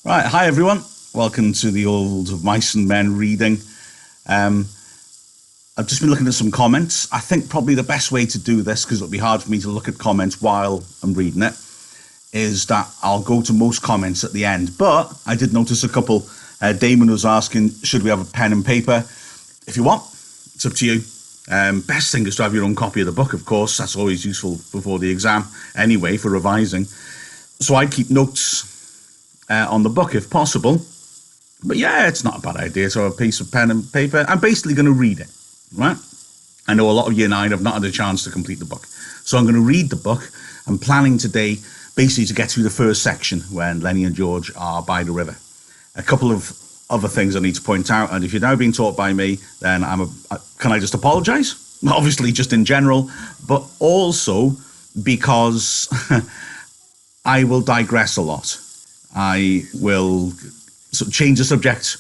Right, hi everyone. Welcome to the Old of Mice and Men reading. I've just been looking at some comments. I think probably the best way to do this, because it'll be hard for me to look at comments while I'm reading it, is that I'll go to most comments at the end. But I did notice a couple. Damon was asking, should we have a pen and paper? If you want, it's up to you. Best thing is to have your own copy of the book, of course. That's always useful before the exam anyway, for revising. So I'd keep notes on the book if possible. But yeah, it's not a bad idea to have a piece of pen and paper. I'm basically going to read it, right? I know a lot of year 9 have not had a chance to complete the book. So I'm going to read the book. I'm planning today basically to get through the first section when Lenny and George are by the river. A couple of other things I need to point out, and if you're now being taught by me, then can I just apologise? Obviously, just in general, but also because I will digress a lot. I will sort of change the subject.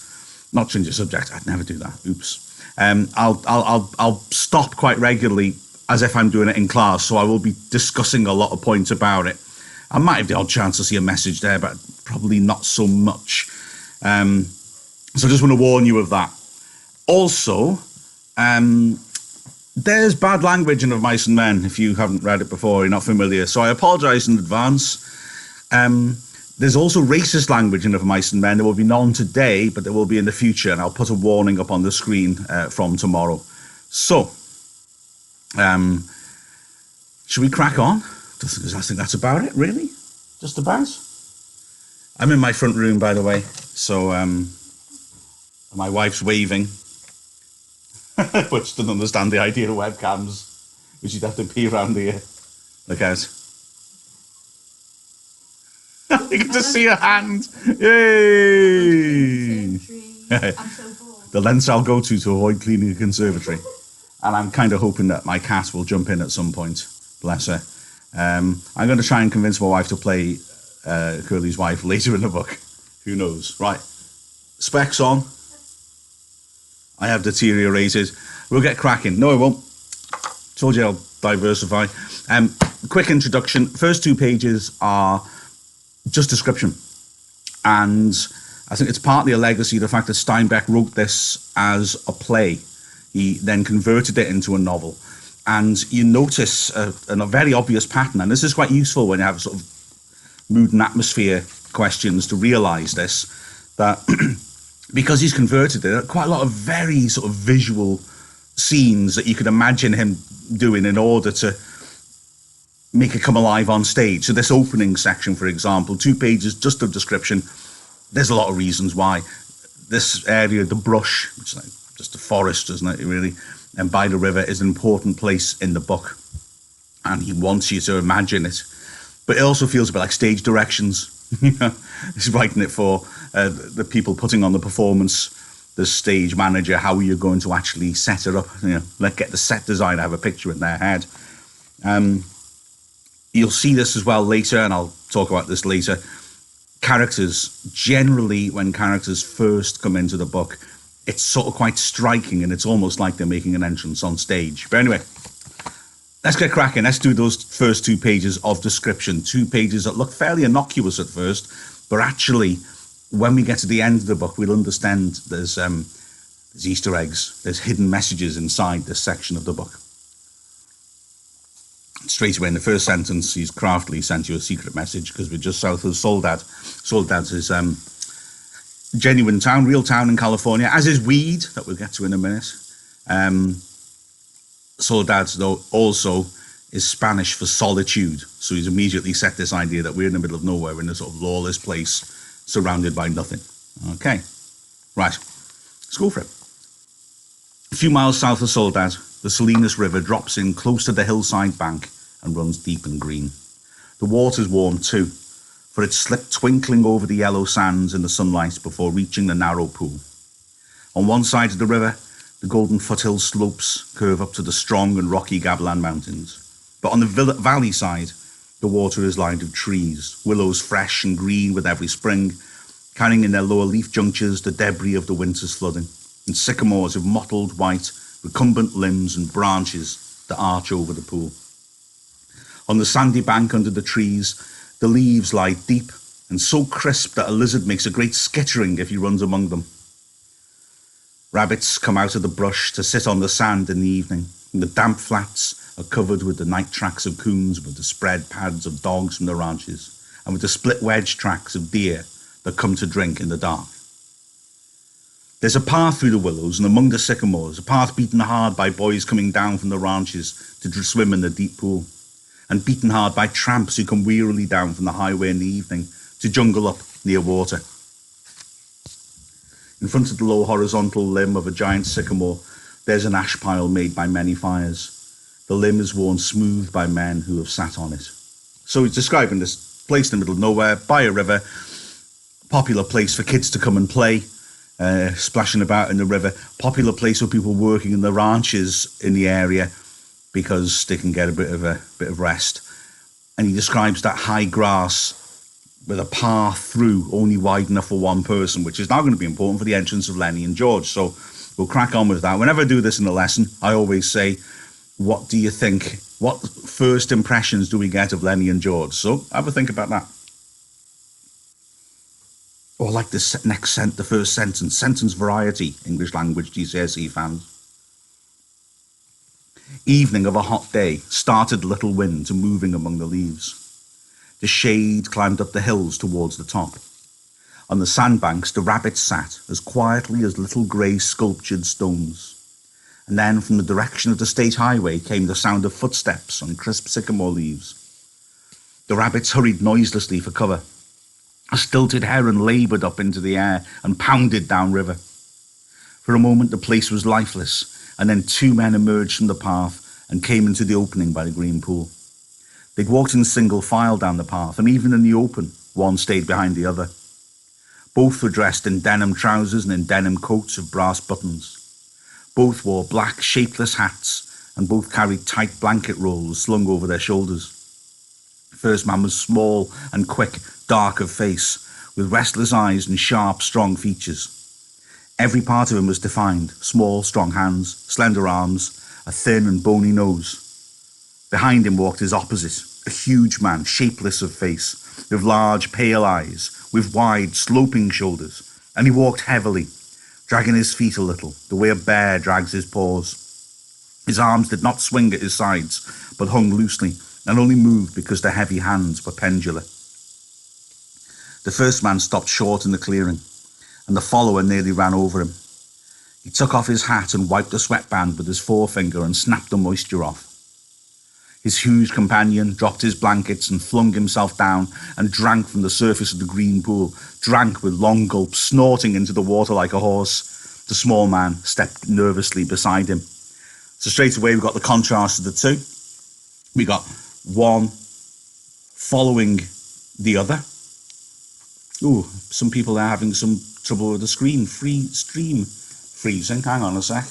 Not change the subject. I'd never do that. Oops. I'll stop quite regularly as if I'm doing it in class. So I will be discussing a lot of points about it. I might have the odd chance to see a message there, but probably not so much. So I just want to warn you of that. Also, there's bad language in Of Mice and Men. If you haven't read it before, you're not familiar. So I apologise in advance. There's also racist language in Of Mice and Men. There will be none today, but there will be in the future, and I'll put a warning up on the screen from tomorrow. So, should we crack on? I think that's about it, really. Just about. I'm in my front room, by the way, so my wife's waving, which doesn't understand the idea of webcams, which you'd have to pee around here. Look out. You get to see a hand. Yay! I'm so bored. The lengths I'll go to avoid cleaning a conservatory. And I'm kind of hoping that my cat will jump in at some point. Bless her. I'm going to try and convince my wife to play Curly's wife later in the book. Who knows? Right. Specs on. I have deteriorated. We'll get cracking. No, I won't. Told you I'll diversify. Quick introduction. First 2 pages are just description, and I think it's partly a legacy of the fact that Steinbeck wrote this as a play. He then converted it into a novel, and you notice a very obvious pattern, and this is quite useful when you have sort of mood and atmosphere questions to realise this, that because he's converted it, quite a lot of very sort of visual scenes that you could imagine him doing in order to make it come alive on stage. So this opening section, for example, 2 pages just of description. There's a lot of reasons why. This area, the brush, which is like just a forest, isn't it, really? And by the river is an important place in the book. And he wants you to imagine it. But it also feels a bit like stage directions. He's writing it for the people putting on the performance, the stage manager, how are you going to actually set it up? Let's get the set designer, have a picture in their head. You'll see this as well later, and I'll talk about this later. Characters, generally when characters first come into the book, it's sort of quite striking, and it's almost like they're making an entrance on stage. But anyway, let's get cracking. Let's do those first 2 pages of description. 2 pages that look fairly innocuous at first, but actually, when we get to the end of the book, we'll understand there's Easter eggs, there's hidden messages inside this section of the book. Straight away in the first sentence, he's craftily sent you a secret message because we're just south of Soledad. Soledad is genuine town, real town in California, as is Weed, that we'll get to in a minute. Soledad, though, also is Spanish for solitude. So he's immediately set this idea that we're in the middle of nowhere, in a sort of lawless place, surrounded by nothing. Okay, right, let's go for it. A few miles south of Soledad, the Salinas River drops in close to the hillside bank and runs deep and green. The water's warm too, for it slipped twinkling over the yellow sands in the sunlight before reaching the narrow pool. On one side of the river, the golden foothill slopes curve up to the strong and rocky Gavilan Mountains. But on the valley side, the water is lined with trees, willows fresh and green with every spring, carrying in their lower leaf junctures the debris of the winter's flooding, and sycamores of mottled white, recumbent limbs and branches that arch over the pool. On the sandy bank under the trees, the leaves lie deep and so crisp that a lizard makes a great skittering if he runs among them. Rabbits come out of the brush to sit on the sand in the evening, and the damp flats are covered with the night tracks of coons, with the spread pads of dogs from the ranches, and with the split wedge tracks of deer that come to drink in the dark. There's a path through the willows and among the sycamores, a path beaten hard by boys coming down from the ranches to swim in the deep pool, and beaten hard by tramps who come wearily down from the highway in the evening to jungle up near water. In front of the low horizontal limb of a giant sycamore, there's an ash pile made by many fires. The limb is worn smooth by men who have sat on it. So he's describing this place in the middle of nowhere, by a river, popular place for kids to come and play, splashing about in the river, popular place for people working in the ranches in the area because they can get a bit of rest. And he describes that high grass with a path through only wide enough for one person, which is now going to be important for the entrance of Lenny and George. So we'll crack on with that. Whenever I do this in a lesson, I always say, what do you think? What first impressions do we get of Lenny and George? So have a think about that. Or like the first sentence variety, English language GCSE fans. Evening of a hot day, started a little wind to moving among the leaves. The shade climbed up the hills towards the top. On the sandbanks, the rabbits sat as quietly as little grey sculptured stones. And then from the direction of the state highway came the sound of footsteps on crisp sycamore leaves. The rabbits hurried noiselessly for cover. A stilted heron laboured up into the air and pounded downriver. For a moment the place was lifeless, and then two men emerged from the path and came into the opening by the green pool. They'd walked in single file down the path, and even in the open, one stayed behind the other. Both were dressed in denim trousers and in denim coats of brass buttons. Both wore black, shapeless hats, and both carried tight blanket rolls slung over their shoulders. The first man was small and quick, dark of face, with restless eyes and sharp, strong features. Every part of him was defined: small, strong hands, slender arms, a thin and bony nose. Behind him walked his opposite, a huge man, shapeless of face, with large, pale eyes, with wide, sloping shoulders, and he walked heavily, dragging his feet a little, the way a bear drags his paws. His arms did not swing at his sides, but hung loosely, and only moved because the heavy hands were pendular. The first man stopped short in the clearing, and the follower nearly ran over him. He took off his hat and wiped the sweatband with his forefinger and snapped the moisture off. His huge companion dropped his blankets and flung himself down and drank from the surface of the green pool, drank with long gulps, snorting into the water like a horse. The small man stepped nervously beside him. So straight away we got the contrast of the two. We got one following the other. Ooh, some people are having some trouble with the stream freezing. Hang on a sec.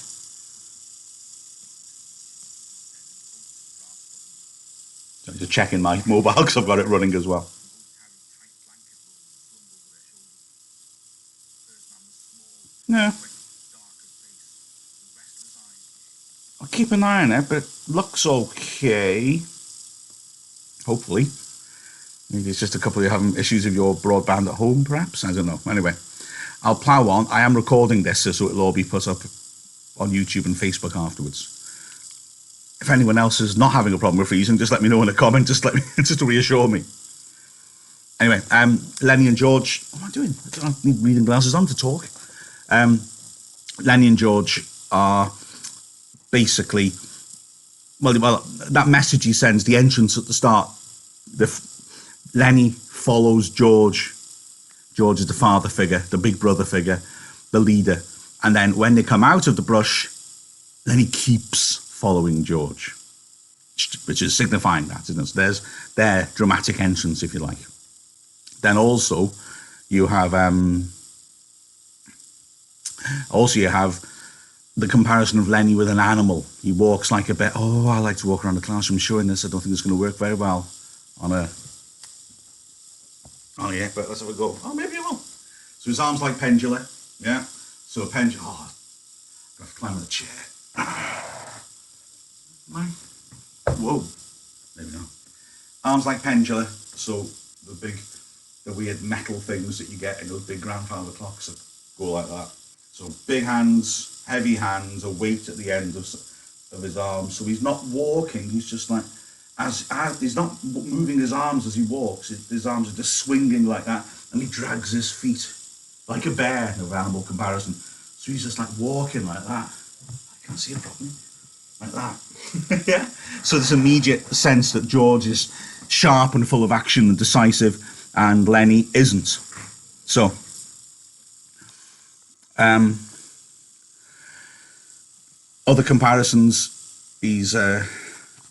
Just checking my mobile because I've got it running as well. Yeah. I'll keep an eye on it, but it looks okay. Hopefully. Maybe it's just a couple of you having issues with your broadband at home, perhaps. I don't know. Anyway, I'll plough on. I am recording this, so it'll all be put up on YouTube and Facebook afterwards. If anyone else is not having a problem with freezing, just let me know in a comment. Just to reassure me. Anyway, Lenny and George. What am I doing? I don't need reading glasses on to talk. Lenny and George are basically, well, that message he sends, the entrance at the start. Lenny follows George. George is the father figure, the big brother figure, the leader. And then when they come out of the brush, Lenny keeps following George, which is signifying that, isn't it? So there's their dramatic entrance, if you like. Then also you have the comparison of Lenny with an animal. He walks like a bear. Oh, I like to walk around the classroom showing this. I don't think it's going to work very well on a... Oh yeah, but let's have a go. Oh, maybe it will. So his arms like pendula. Yeah. So a pendula. Oh, I have to climb on the chair. Whoa. There we go. Arms like pendula. So the big the weird metal things that you get in those big grandfather clocks that go like that. So big hands, heavy hands, a weight at the end of his arms. So he's not walking, he's just like, as he's not moving his arms as he walks, his arms are just swinging like that, and he drags his feet like a bear, no animal comparison. So he's just like walking like that. I can't see it properly. Like that. Yeah. So this immediate sense that George is sharp and full of action and decisive, and Lenny isn't. So, other comparisons, he's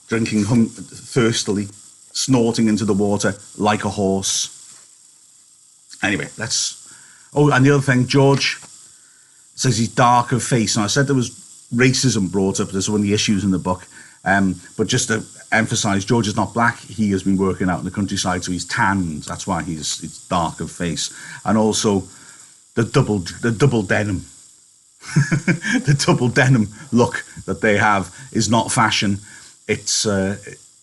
drinking thirstily, snorting into the water like a horse. Anyway, oh, and the other thing, George says he's dark of face. And I said there was racism brought up. There's one of the issues in the book. But just to emphasise, George is not black. He has been working out in the countryside, so he's tanned. That's why he's dark of face. And also the double denim. The double denim look that they have is not fashion. It's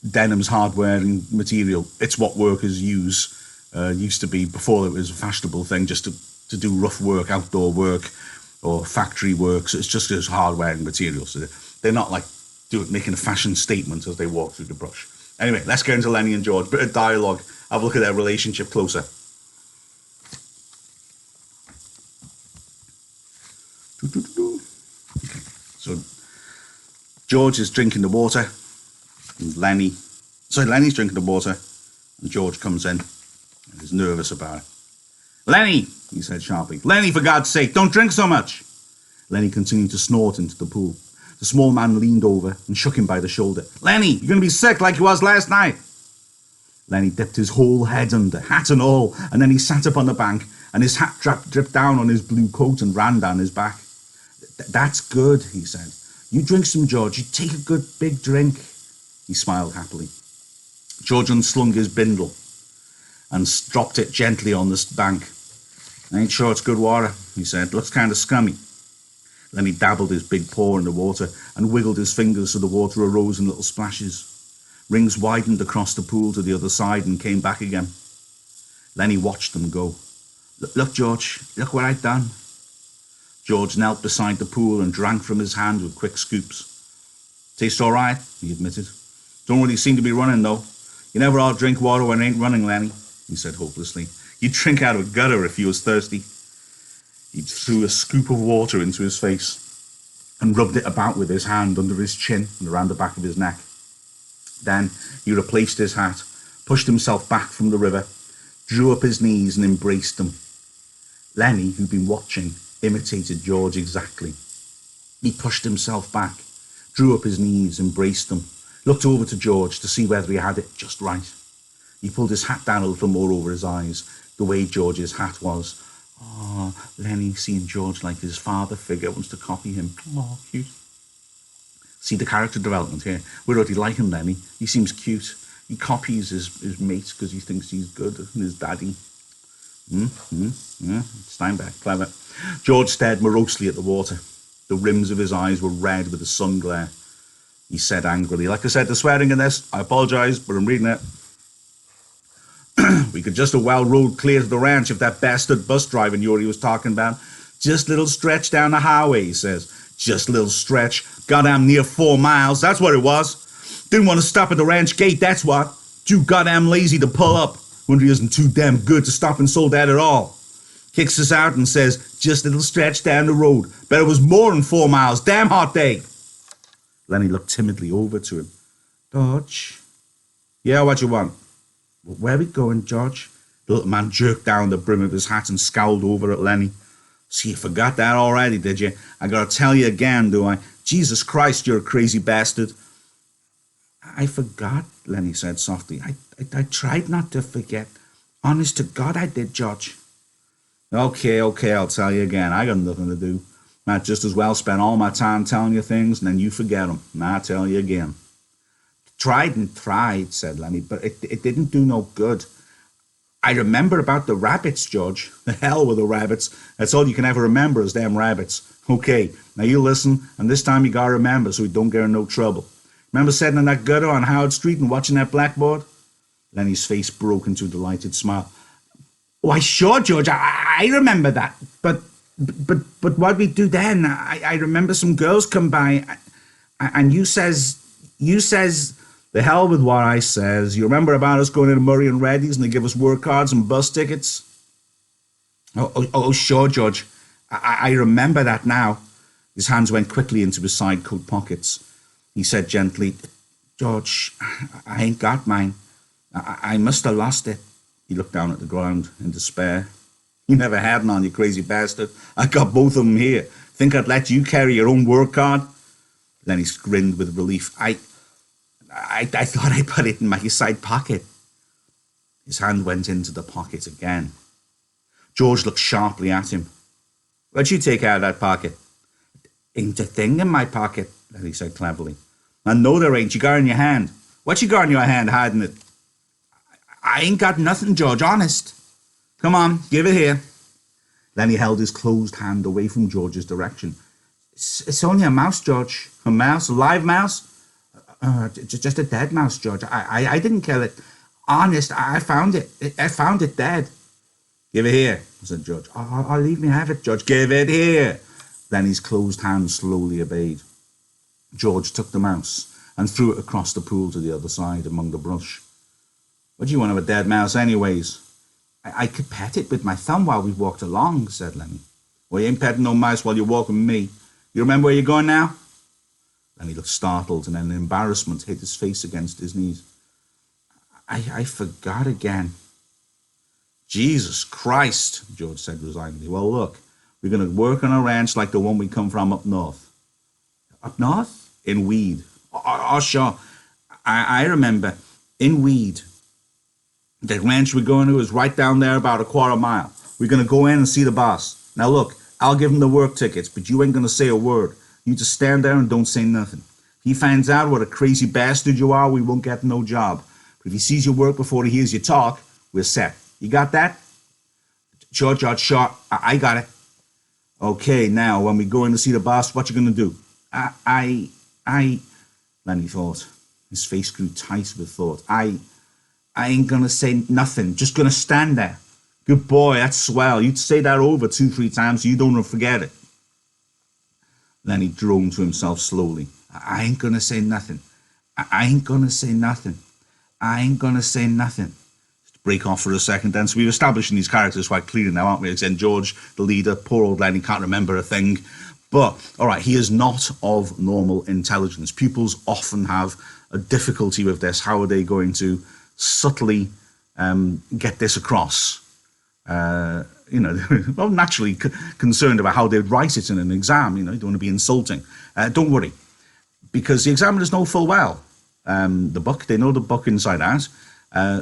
denim's hard-wearing material. It's what workers use. Used to be, before it was a fashionable thing, just to do rough work, outdoor work, or factory work. So it's just as hard-wearing material. So they're not like making a fashion statement as they walk through the brush. Anyway, let's get into Lenny and George. Bit of dialogue. Have a look at their relationship closer. So George is drinking the water, and Lenny's drinking the water, and George comes in and he's nervous about it. Lenny, he said sharply. Lenny, for God's sake, don't drink so much. Lenny continued to snort into the pool. The small man leaned over and shook him by the shoulder. Lenny, you're going to be sick like you was last night. Lenny dipped his whole head under, hat and all, and then he sat up on the bank, and his hat dripped down on his blue coat and ran down his back. That's good, he said. You drink some, George. You take a good big drink. He smiled happily. George unslung his bindle and dropped it gently on the bank. I ain't sure it's good water, he said. Looks kind of scummy. Then he dabbled his big paw in the water and wiggled his fingers so the water arose in little splashes. Rings widened across the pool to the other side and came back again. Lenny watched them go. Look, George, look what I've done. George knelt beside the pool and drank from his hand with quick scoops. Tastes all right, he admitted. Don't really seem to be running, though. You never ought to drink water when it ain't running, Lenny, he said hopelessly. You'd drink out of a gutter if you was thirsty. He threw a scoop of water into his face and rubbed it about with his hand under his chin and around the back of his neck. Then he replaced his hat, pushed himself back from the river, drew up his knees and embraced them. Lenny, who'd been watching, imitated George exactly. He pushed himself back, drew up his knees, embraced them, looked over to George to see whether he had it just right. He pulled his hat down a little more over his eyes, the way George's hat was. Oh, Lenny, seeing George like his father figure, wants to copy him. Oh, cute. See the character development here. We're already liking Lenny. He seems cute. He copies his mates because he thinks he's good and his daddy. Yeah, Steinbeck, clever. George stared morosely at the water. The rims of his eyes were red with the sun glare. He said angrily, like I said, the swearing in this, I apologise, but I'm reading it. We could just have well rode clear to the ranch if that bastard bus driver knew what he was talking about. Just a little stretch down the highway, he says. Just a little stretch. Goddamn near 4 miles, that's what it was. Didn't want to stop at the ranch gate, that's what. Too goddamn lazy to pull up. Wonder he isn't too damn good to stop in Soledad at all. Kicks us out and says, just a little stretch down the road. Bet it was more than 4 miles. Damn hot day. Lenny looked timidly over to him. George? Yeah, what you want? Where are we going, George? The little man jerked down the brim of his hat and scowled over at Lenny. So you forgot that already, did you? I gotta tell you again, do I? Jesus Christ, you're a crazy bastard. I forgot, Lenny said softly. I tried not to forget. Honest to God, I did, George. Okay, I'll tell you again. I got nothing to do. Might just as well spend all my time telling you things and then you forget them. And I'll tell you again. Tried and tried, said Lenny, but it didn't do no good. I remember about the rabbits, George. The hell with the rabbits. That's all you can ever remember is them rabbits. Okay, now you listen, and this time you gotta remember so we don't get in no trouble. Remember sitting in that gutter on Howard Street and watching that blackboard? Lenny's face broke into a delighted smile. Why, sure, George, I remember that. But what we do then? I remember some girls come by, and you says, the hell with what I says. You remember about us going into Murray and Reddy's and they give us work cards and bus tickets? Oh, sure, George. I remember that now. His hands went quickly into his side coat pockets. He said gently, George, I ain't got mine. I must have lost it. He looked down at the ground in despair. You never had none, you crazy bastard. I got both of them here. Think I'd let you carry your own work card? Then he grinned with relief. I thought I put it in my side pocket. His hand went into the pocket again. George looked sharply at him. What'd you take out of that pocket? Ain't a thing in my pocket, he said cleverly. I know there ain't. You got it in your hand. What you got in your hand hiding it? I ain't got nothing, George, honest. Come on, give it here. Then he held his closed hand away from George's direction. It's only a mouse, George. A mouse? A live mouse? Just a dead mouse, George. I didn't kill it. Honest, I found it. I found it dead. Give it here, said George. I'll leave me have it, George. Give it here. Then his closed hand slowly obeyed. George took the mouse and threw it across the pool to the other side among the brush. What do you want of a dead mouse anyways? I could pet it with my thumb while we walked along, said Lenny. Well, you ain't petting no mouse while you're walking with me. You remember where you're going now? Lenny looked startled and then embarrassment hid his face against his knees. I forgot again. Jesus Christ, George said resignedly. Well, look, we're going to work on a ranch like the one we come from up north. Up north? In Weed. Oh, sure. I remember. In Weed. The ranch we're going to is right down there about a quarter mile. We're going to go in and see the boss. Now look, I'll give him the work tickets, but you ain't going to say a word. You just stand there and don't say nothing. If he finds out what a crazy bastard you are, we won't get no job. But if he sees your work before he hears you talk, we're set. You got that? Sure, George, sure. I got it. Okay, now, when we go in to see the boss, what you going to do? Lenny thought. His face grew tight with thought. I ain't going to say nothing. Just going to stand there. Good boy, that's swell. You'd say that over 2-3 times so you don't forget it. Then he droned to himself slowly. I ain't going to say nothing. I ain't going to say nothing. I ain't going to say nothing. Break off for a second then. So we've established these characters quite clearly now, aren't we? Again, George, the leader, poor old Lenny, can't remember a thing. But, all right, he is not of normal intelligence. Pupils often have a difficulty with this. How are they going to subtly get this across? Well, naturally concerned about how they'd write it in an exam. You don't want to be insulting. Don't worry, because the examiners know full well the book. They know the book inside out.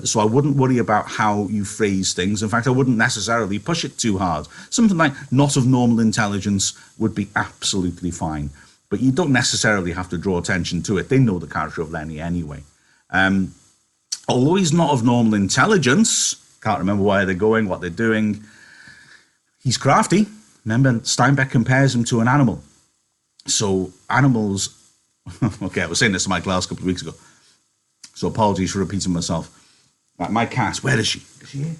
So I wouldn't worry about how you phrase things. In fact, I wouldn't necessarily push it too hard. Something like not of normal intelligence would be absolutely fine. But you don't necessarily have to draw attention to it. They know the character of Lenny anyway. Although he's not of normal intelligence, can't remember where they're going, what they're doing, he's crafty. Remember, Steinbeck compares him to an animal. So animals... Okay, I was saying this to my class a couple of weeks ago. So apologies for repeating myself. Like my cat, where is she? Is she here?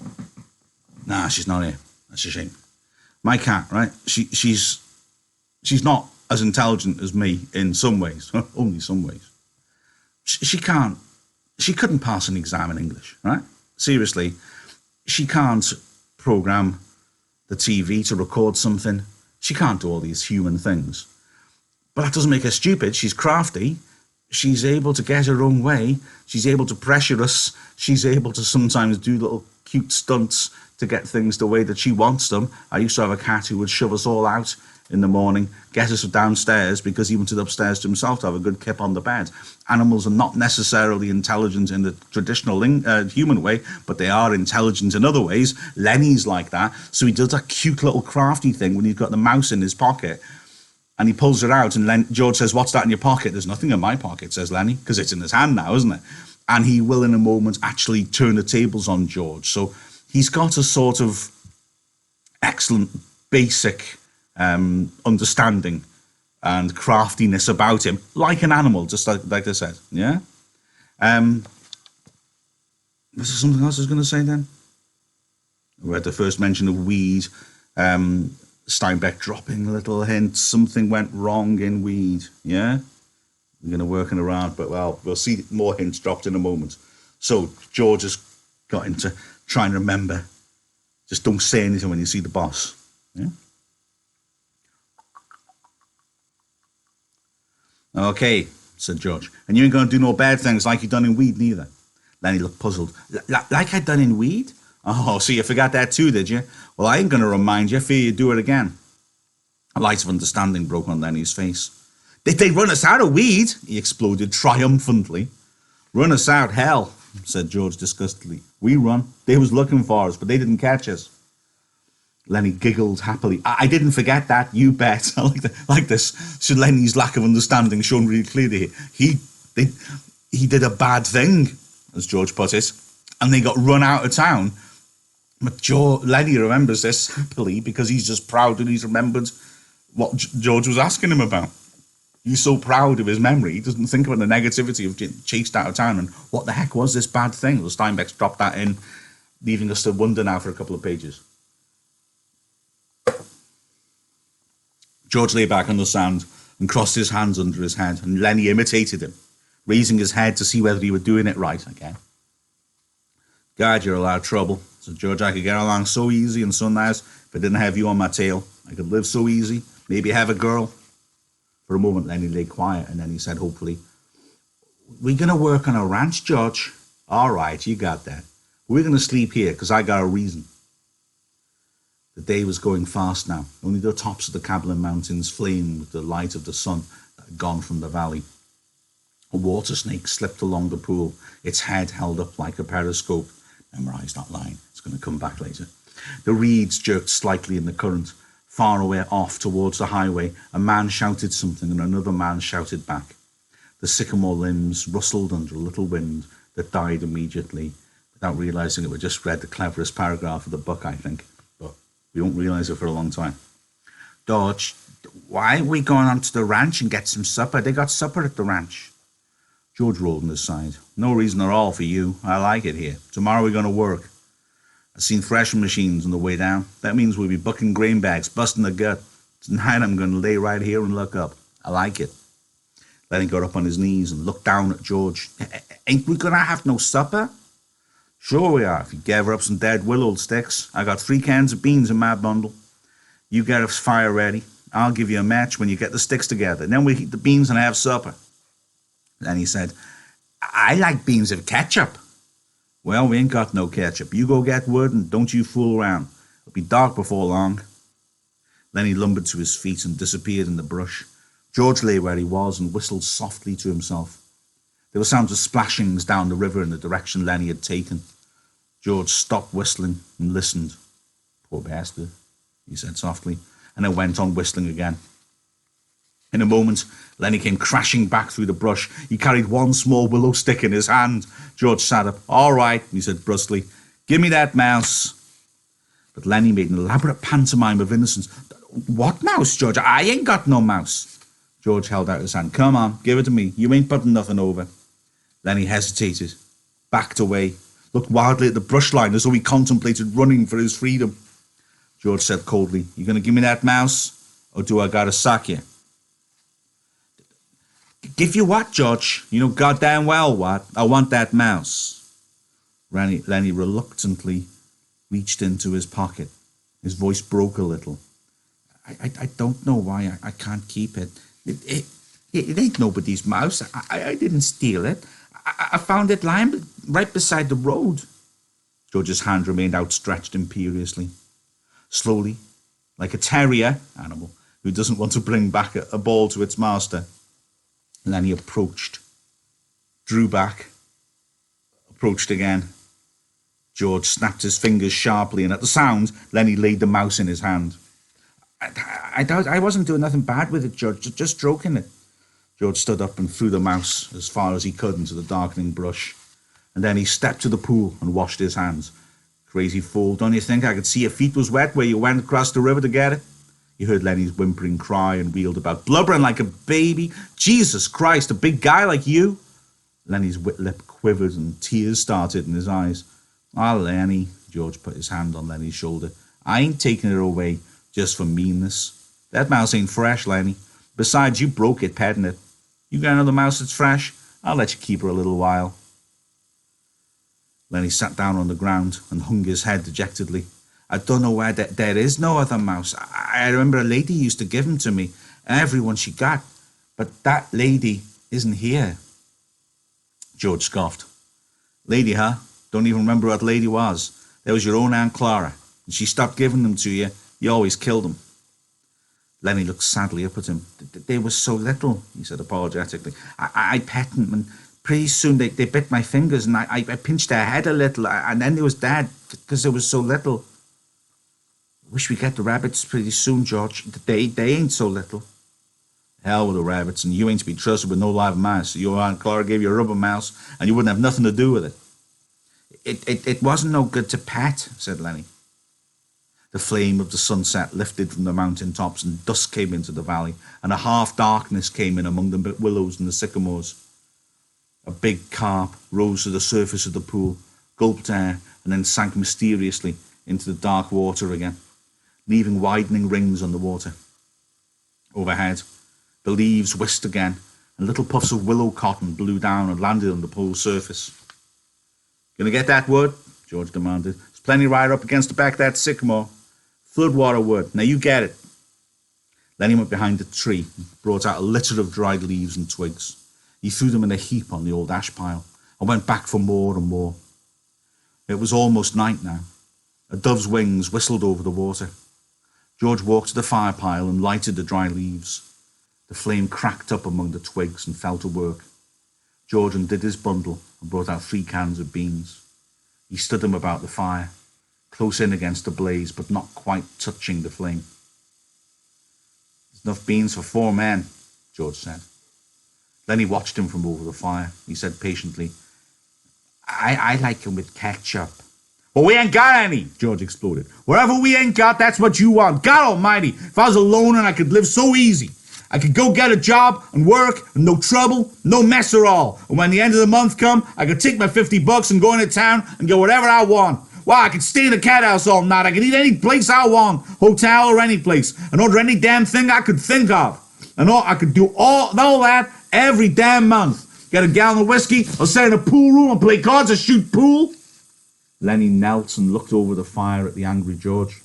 Nah, she's not here. That's a shame. My cat, right? She's not as intelligent as me in some ways. Only some ways. She couldn't pass an exam in English, right? Seriously, she can't program the TV to record something. She can't do all these human things. But that doesn't make her stupid. She's crafty. She's able to get her own way. She's able to pressure us. She's able to sometimes do little cute stunts to get things the way that she wants them. I used to have a cat who would shove us all out in the morning, get us downstairs because he wanted upstairs to himself to have a good kip on the bed. Animals are not necessarily intelligent in the traditional human way, but they are intelligent in other ways. Lenny's like that. So he does that cute little crafty thing when he's got the mouse in his pocket. And he pulls it out, and George says, what's that in your pocket? There's nothing in my pocket, says Lenny, because it's in his hand now, isn't it? And he will, in a moment, actually turn the tables on George. So he's got a sort of excellent, basic understanding and craftiness about him, like an animal, just like I said, yeah? Was there something else I was going to say then? We had the first mention of weed. Steinbeck dropping a little hint. Something went wrong in weed. Yeah? We're going to work it around, but well, we'll see more hints dropped in a moment. So George has got him to try and remember. Just don't say anything when you see the boss. Yeah? Okay, said George. And you ain't going to do no bad things like you done in weed, neither. Lenny looked puzzled. Like I done in weed? Oh, so you forgot that too, did you? Well, I ain't going to remind you, fear you do it again. A light of understanding broke on Lenny's face. They run us out of weed, he exploded triumphantly. Run us out, hell, said George disgustedly. We run. They was looking for us, but they didn't catch us. Lenny giggled happily. I didn't forget that, you bet. I like this. So Lenny's lack of understanding shown really clearly here. He did a bad thing, as George put it, and they got run out of town. But Lenny remembers this happily because he's just proud that he's remembered what George was asking him about. He's so proud of his memory, he doesn't think about the negativity of getting chased out of town and what the heck was this bad thing. Well, Steinbeck's dropped that in, leaving us to wonder now for a couple of pages. George lay back on the sand and crossed his hands under his head, and Lenny imitated him, raising his head to see whether he were doing it right again. God, you're a lot of trouble, said George. I could get along so easy and so nice if I didn't have you on my tail. I could live so easy, maybe have a girl. For a moment, Lenny lay quiet, and then he said hopefully, we're going to work on a ranch, George. All right, you got that. We're going to sleep here, because I got a reason. The day was going fast now. Only the tops of the Cablin Mountains flamed with the light of the sun that had gone from the valley. A water snake slipped along the pool, its head held up like a periscope. Memorise that line. It's going to come back later. The reeds jerked slightly in the current. Far away off towards the highway, a man shouted something and another man shouted back. The sycamore limbs rustled under a little wind that died immediately. Without realising it, we just read the cleverest paragraph of the book, I think. But we won't realise it for a long time. George, why are we going on to the ranch and get some supper? They got supper at the ranch. George rolled on his side. No reason at all for you. I like it here. Tomorrow we're going to work. I've seen threshing machines on the way down. That means we'll be bucking grain bags, busting the gut. Tonight I'm going to lay right here and look up. I like it. Lenny got up on his knees and looked down at George. Ain't we going to have no supper? Sure we are, if you gather up some dead willow sticks. I got 3 cans of beans in my bundle. You get a fire ready. I'll give you a match when you get the sticks together. And then we heat the beans and have supper. Lenny said, I like beans with ketchup. Well, we ain't got no ketchup. You go get wood and don't you fool around. It'll be dark before long. Lenny lumbered to his feet and disappeared in the brush. George lay where he was and whistled softly to himself. There were sounds of splashings down the river in the direction Lenny had taken. George stopped whistling and listened. Poor bastard, he said softly, and then went on whistling again. In a moment, Lenny came crashing back through the brush. He carried one small willow stick in his hand. George sat up. All right, he said brusquely. Give me that mouse. But Lenny made an elaborate pantomime of innocence. What mouse, George? I ain't got no mouse. George held out his hand. Come on, give it to me. You ain't putting nothing over. Lenny hesitated, backed away, looked wildly at the brush line as though he contemplated running for his freedom. George said coldly, You going to give me that mouse, or do I got to sack you? Give you what, George? You know goddamn well what. I want that mouse. Lenny reluctantly reached into his pocket. His voice broke a little. I don't know why I can't keep it. It ain't nobody's mouse. I didn't steal it. I found it lying right beside the road. George's hand remained outstretched imperiously. Slowly, like a terrier animal who doesn't want to bring back a ball to its master, Lenny approached, drew back, approached again. George snapped his fingers sharply, and at the sound, Lenny laid the mouse in his hand. I wasn't doing nothing bad with it, George, just stroking it. George stood up and threw the mouse as far as he could into the darkening brush, and then he stepped to the pool and washed his hands. Crazy fool, don't you think I could see your feet was wet where you went across the river to get it? He heard Lenny's whimpering cry and wheeled about, blubbering like a baby. Jesus Christ, a big guy like you? Lenny's wet lip quivered and tears started in his eyes. Ah, Lenny, George put his hand on Lenny's shoulder. I ain't taking it away just for meanness. That mouse ain't fresh, Lenny. Besides, you broke it petting it. You got another mouse that's fresh? I'll let you keep her a little while. Lenny sat down on the ground and hung his head dejectedly. I don't know why there is no other mouse. I remember a lady used to give them to me, everyone she got. But that lady isn't here. George scoffed. Lady, huh? Don't even remember what lady was. There was your own Aunt Clara, and she stopped giving them to you. You always killed them. Lenny looked sadly up at him. They were so little, he said apologetically. I pet them, and pretty soon they bit my fingers, and I pinched their head a little, and then they was dead, because they was so little. Wish we get the rabbits pretty soon, George. They ain't so little. Hell with the rabbits, and you ain't to be trusted with no live mouse. Your Aunt Clara gave you a rubber mouse, and you wouldn't have nothing to do with it. It wasn't no good to pet, said Lenny. The flame of the sunset lifted from the mountain tops, and dusk came into the valley, and a half-darkness came in among the willows and the sycamores. A big carp rose to the surface of the pool, gulped air, and then sank mysteriously into the dark water again, leaving widening rings on the water. Overhead, the leaves whisked again, and little puffs of willow cotton blew down and landed on the pool's surface. Gonna get that wood? George demanded. There's plenty right up against the back of that sycamore. Floodwater wood. Now you get it. Lenny went behind the tree and brought out a litter of dried leaves and twigs. He threw them in a heap on the old ash pile and went back for more and more. It was almost night now. A dove's wings whistled over the water. George walked to the fire pile and lighted the dry leaves. The flame cracked up among the twigs and fell to work. George undid his bundle and brought out 3 cans of beans. He stood them about the fire, close in against the blaze, but not quite touching the flame. There's enough beans for 4 men, George said. Lenny watched him from over the fire. He said patiently, I like him with ketchup. Well, we ain't got any, George exploded. Whatever we ain't got, that's what you want. God almighty, if I was alone and I could live so easy. I could go get a job and work and no trouble, no mess at all. And when the end of the month come, I could take my $50 and go into town and get whatever I want. Well, I could stay in the cat house all night. I could eat any place I want, hotel or any place, and order any damn thing I could think of. And I could do all that every damn month. Get a gallon of whiskey, or sit in a pool room and play cards or shoot pool. Lenny knelt and looked over the fire at the angry George.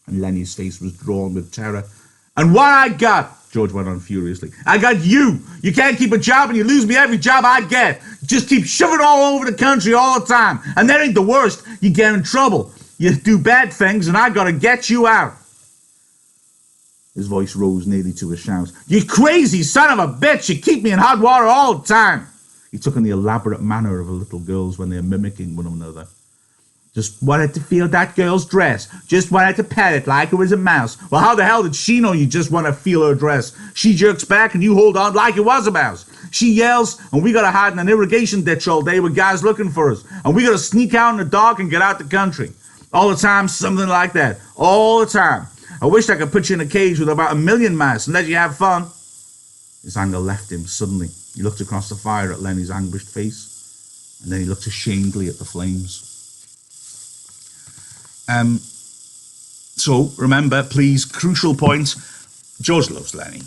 And Lenny's face was drawn with terror. And what I got, George went on furiously, I got you. You can't keep a job and you lose me every job I get. You just keep shoving all over the country all the time. And that ain't the worst. You get in trouble. You do bad things and I gotta get you out. His voice rose nearly to a shout. You crazy son of a bitch. You keep me in hot water all the time. He took on the elaborate manner of little girls when they're mimicking one another. Just wanted to feel that girl's dress. Just wanted to pet it like it was a mouse. Well, how the hell did she know you just want to feel her dress? She jerks back and you hold on like it was a mouse. She yells and we got to hide in an irrigation ditch all day with guys looking for us. And we got to sneak out in the dark and get out the country. All the time, something like that. All the time. I wish I could put you in a cage with about 1 million mice and let you have fun. His anger left him suddenly. He looked across the fire at Lenny's anguished face. And then he looked ashamedly at the flames. So remember, please, crucial point, George loves Lenny.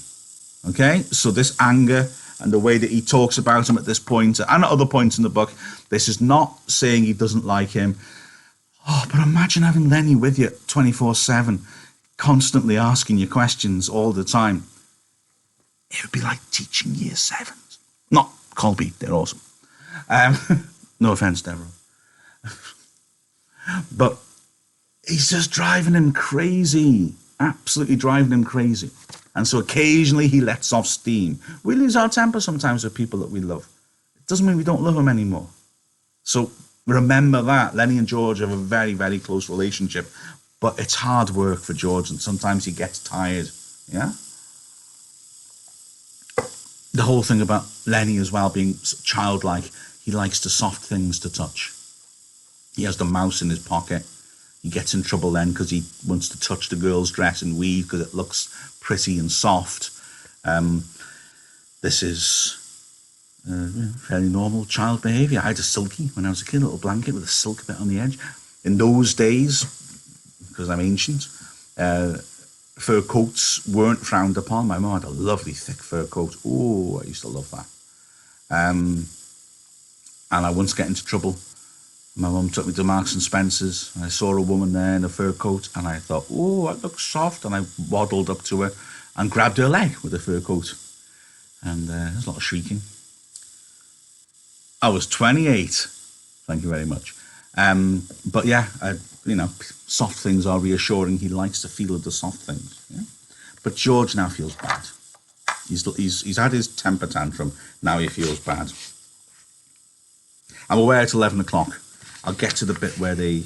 Okay, so this anger and the way that he talks about him at this point and at other points in the book, this is not saying he doesn't like him. Oh, but imagine having Lenny with you 24/7, constantly asking you questions all the time. It would be like teaching year 7s. Not Colby, they're awesome. No offense, Deborah. But he's just driving him crazy, absolutely driving him crazy. And so occasionally he lets off steam. We lose our temper sometimes with people that we love. It doesn't mean we don't love them anymore. So remember that. Lenny and George have a very, very close relationship, but it's hard work for George and sometimes he gets tired, yeah? The whole thing about Lenny as well being childlike, he likes the soft things to touch. He has the mouse in his pocket. He gets in trouble then because he wants to touch the girl's dress and weave because it looks pretty and soft. This is fairly normal child behaviour. I had a silky when I was a kid, a little blanket with a silk bit on the edge. In those days, because I'm ancient, fur coats weren't frowned upon. My mum had a lovely thick fur coat. Oh, I used to love that. And I once got into trouble. My mum took me to Marks and Spencer's, and I saw a woman there in a fur coat, and I thought, oh, that looks soft. And I waddled up to her and grabbed her leg with a fur coat. And there was a lot of shrieking. I was 28. Thank you very much. But yeah, soft things are reassuring. He likes to feel the soft things. Yeah? But George now feels bad. He's had his temper tantrum. Now he feels bad. I'm aware it's 11 o'clock. I'll get to the bit where they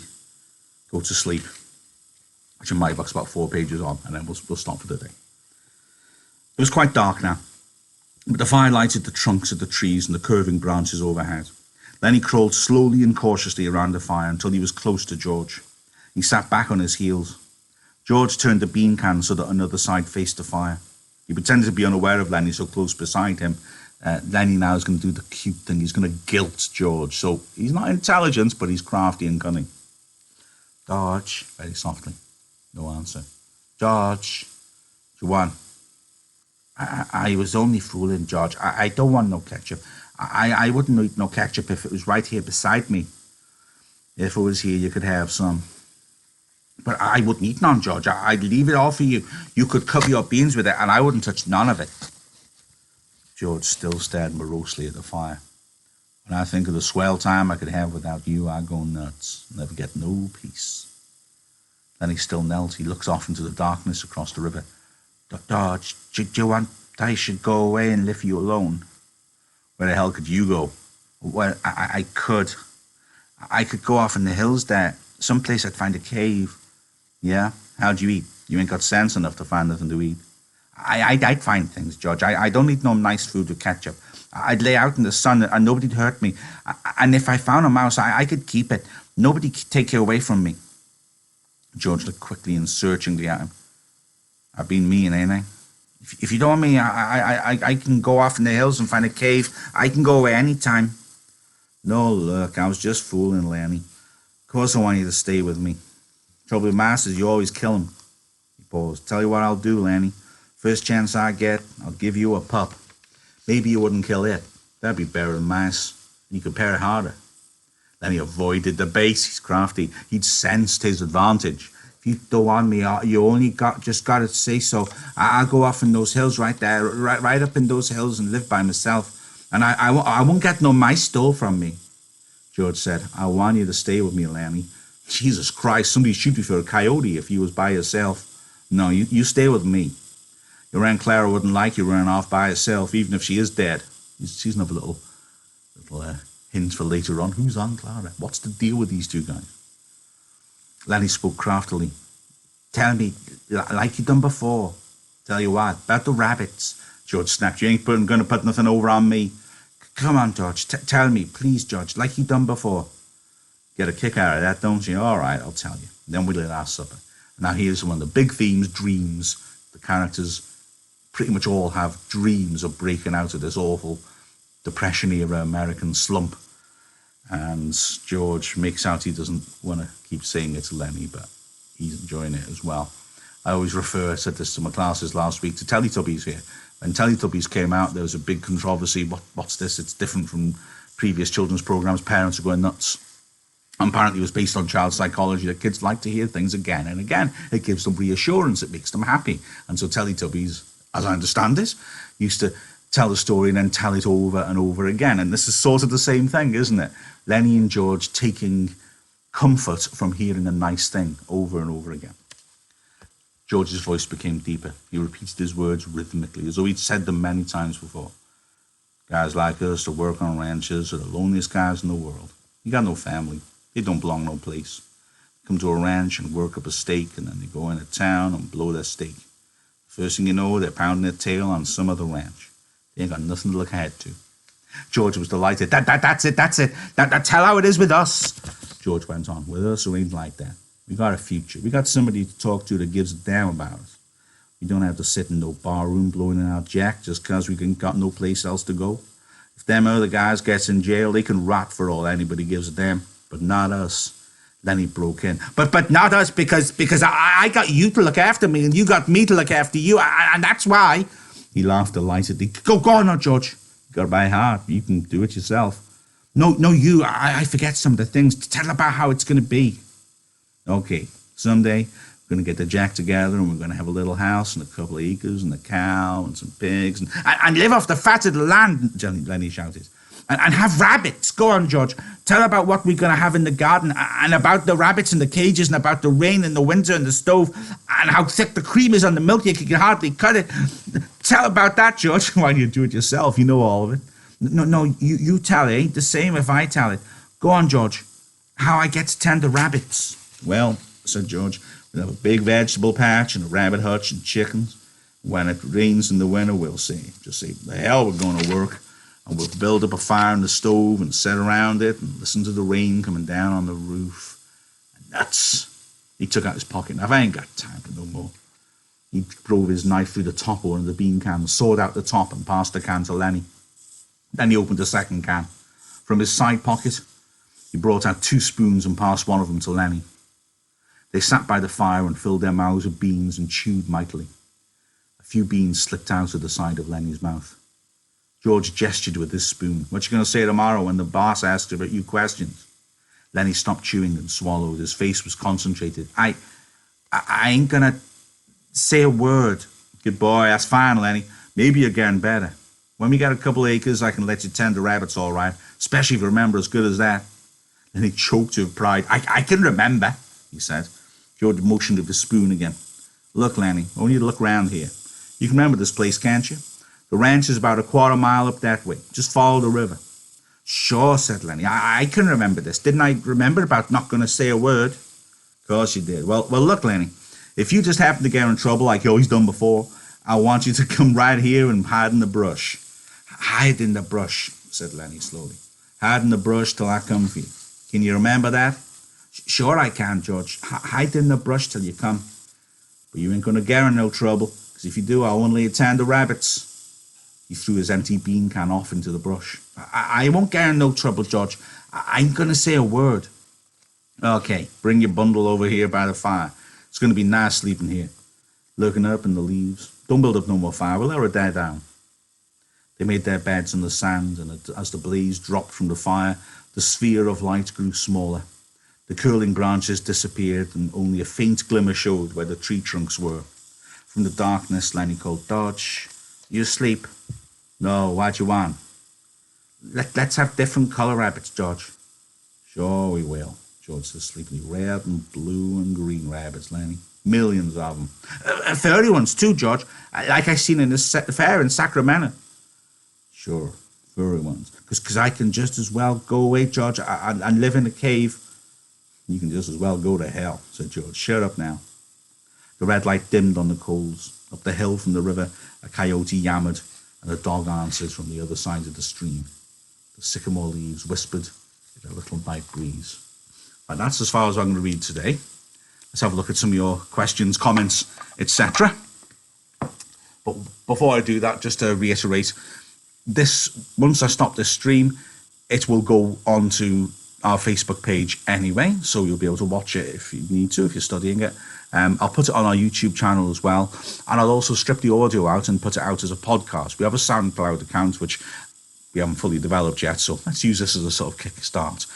go to sleep, which in my book's about 4 pages on, and then we'll stop for the day. It was quite dark now, but the fire lighted the trunks of the trees and the curving branches overhead. Then he crawled slowly and cautiously around the fire until he was close to George. He sat back on his heels. George turned the bean can so that another side faced the fire. He pretended to be unaware of Lenny so close beside him. Lenny now is going to do the cute thing. He's going to guilt George. So he's not intelligent, but he's crafty and cunning. George, very softly. No answer. George, Juan. I was only fooling, George. I don't want no ketchup. I wouldn't eat no ketchup if it was right here beside me. If it was here, you could have some. But I wouldn't eat none, George. I'd leave it all for you. You could cover your beans with it, and I wouldn't touch none of it. George still stared morosely at the fire. When I think of the swell time I could have without you, I go nuts. Never get no peace. Then he still knelt. He looks off into the darkness across the river. George, do you want I should go away and leave you alone? Where the hell could you go? Well, I could. I could go off in the hills there. Someplace I'd find a cave. Yeah? How'd you eat? You ain't got sense enough to find nothing to eat. I'd find things, George. I don't eat no nice food with ketchup. I'd lay out in the sun and nobody'd hurt me. And if I found a mouse, I could keep it. Nobody could take it away from me. George looked quickly and searchingly at him. I've been mean, ain't I? If you don't want me, I can go off in the hills and find a cave. I can go away any time. No, look, I was just fooling, Lenny. Of course I want you to stay with me. Trouble with masters, you always kill him. He paused. Tell you what I'll do, Lenny. First chance I get, I'll give you a pup. Maybe you wouldn't kill it. That'd be better than mice. You could pair it harder. Then he avoided the base. He's crafty. He'd sensed his advantage. If you don't want me, you only got to say so. I'll go off in those hills right there, right up in those hills and live by myself. And I won't get no mice stole from me. George said, I want you to stay with me, Lenny. Jesus Christ, somebody'd shoot you for a coyote if you was by yourself. No, you stay with me. Your Aunt Clara wouldn't like you running off by herself, even if she is dead. She's another little hint for later on. Who's Aunt Clara? What's the deal with these two guys? Lenny spoke craftily. Tell me, like you done before. Tell you what, about the rabbits. George snapped. You ain't going to put nothing over on me. Come on, George. Tell me, please, George, like you done before. Get a kick out of that, don't you? All right, I'll tell you. Then we'll eat our supper. Now here's one of the big themes, dreams. The characters pretty much all have dreams of breaking out of this awful Depression-era American slump. And George makes out he doesn't want to keep saying it to Lenny, but he's enjoying it as well. I always I said this to my classes last week, to Teletubbies here. When Teletubbies came out, there was a big controversy. What's this? It's different from previous children's programs. Parents are going nuts. And apparently it was based on child psychology that kids like to hear things again and again. It gives them reassurance. It makes them happy. And so Teletubbies, as I understand this, used to tell the story and then tell it over and over again. And this is sort of the same thing, isn't it? Lenny and George taking comfort from hearing a nice thing over and over again. George's voice became deeper. He repeated his words rhythmically, as though he'd said them many times before. Guys like us that work on ranches are the loneliest guys in the world. You got no family. They don't belong no place. They come to a ranch and work up a stake, and then they go into town and blow their stake. First thing you know, they're pounding their tail on some other ranch. They ain't got nothing to look ahead to. George was delighted. That's it. That's how it is with us. George went on. With us, it ain't like that. We got a future. We got somebody to talk to that gives a damn about us. We don't have to sit in no bar room blowing in our jack just because we ain't got no place else to go. If them other guys gets in jail, they can rot for all anybody gives a damn. But not us. Lenny broke in. But not us, because I got you to look after me and you got me to look after you, and that's why. He laughed delightedly. Go on now, George. You got it by heart. You can do it yourself. No, you. I forget some of the things. Tell about how it's going to be. Okay, someday we're going to get the Jack together and we're going to have a little house and a couple of acres and a cow and some pigs and live off the fat of the land, Lenny shouted. And have rabbits. Go on, George. Tell about what we're going to have in the garden and about the rabbits in the cages and about the rain in the winter and the stove and how thick the cream is on the milk you can hardly cut it. Tell about that, George. Why do you do it yourself? You know all of it. No, you tell it. It ain't the same if I tell it. Go on, George. How I get to tend the rabbits. Well, said George, we'll have a big vegetable patch and a rabbit hutch and chickens. When it rains in the winter, we'll say, just say, the hell we're going to work. And we'll build up a fire in the stove and sit around it and listen to the rain coming down on the roof. And nuts. He took out his pocket knife. I ain't got time for no more. He drove his knife through the top of one of the bean cans, sawed out the top and passed the can to Lenny. Then he opened a second can. From his side pocket, he brought out 2 spoons and passed one of them to Lenny. They sat by the fire and filled their mouths with beans and chewed mightily. A few beans slipped out of the side of Lenny's mouth. George gestured with his spoon. What you going to say tomorrow when the boss asks about you questions? Lenny stopped chewing and swallowed. His face was concentrated. I ain't going to say a word. Good boy, that's fine, Lenny. Maybe you're getting better. When we got a couple of acres, I can let you tend the rabbits all right, especially if you remember as good as that. Lenny choked with pride. I can remember, he said. George motioned with his spoon again. Look, Lenny, I want you to look round here. You can remember this place, can't you? The ranch is about a quarter mile up that way. Just follow the river. Sure, said Lenny. I can remember this. Didn't I remember about not going to say a word? Of course you did. Well, look, Lenny. If you just happen to get in trouble like you always done before, I want you to come right here and hide in the brush. Hide in the brush, said Lenny slowly. Hide in the brush till I come for you. Can you remember that? Sure I can, George. Hide in the brush till you come. But you ain't going to get in no trouble, because if you do, I'll only attend the rabbits. He threw his empty bean can off into the brush. I won't get in no trouble, George. I ain't going to say a word. Okay, bring your bundle over here by the fire. It's going to be nice sleeping here. Looking up in the leaves. Don't build up no more fire. We'll let her die down. They made their beds in the sand, and as the blaze dropped from the fire, the sphere of light grew smaller. The curling branches disappeared, and only a faint glimmer showed where the tree trunks were. From the darkness, Lenny called, Dodge, you asleep? No, what you want? Let's have different colour rabbits, George. Sure we will, George said sleepily. Red and blue and green rabbits, Lenny. Millions of them. Furry ones too, George, like I seen in the fair in Sacramento. Sure, furry ones. Because I can just as well go away, George, and live in a cave. You can just as well go to hell, said George. Shut up now. The red light dimmed on the coals. Up the hill from the river, a coyote yammered, and a dog answered from the other side of the stream. The sycamore leaves whispered in a little night breeze. And that's as far as I'm going to read today. Let's have a look at some of your questions, comments, etc. But before I do that, just to reiterate, once I stop this stream, it will go on to our Facebook page anyway, so you'll be able to watch it if you need to, if you're studying it. I'll put it on our YouTube channel as well, and I'll also strip the audio out and put it out as a podcast. We have a SoundCloud account, which we haven't fully developed yet, so let's use this as a sort of kickstart.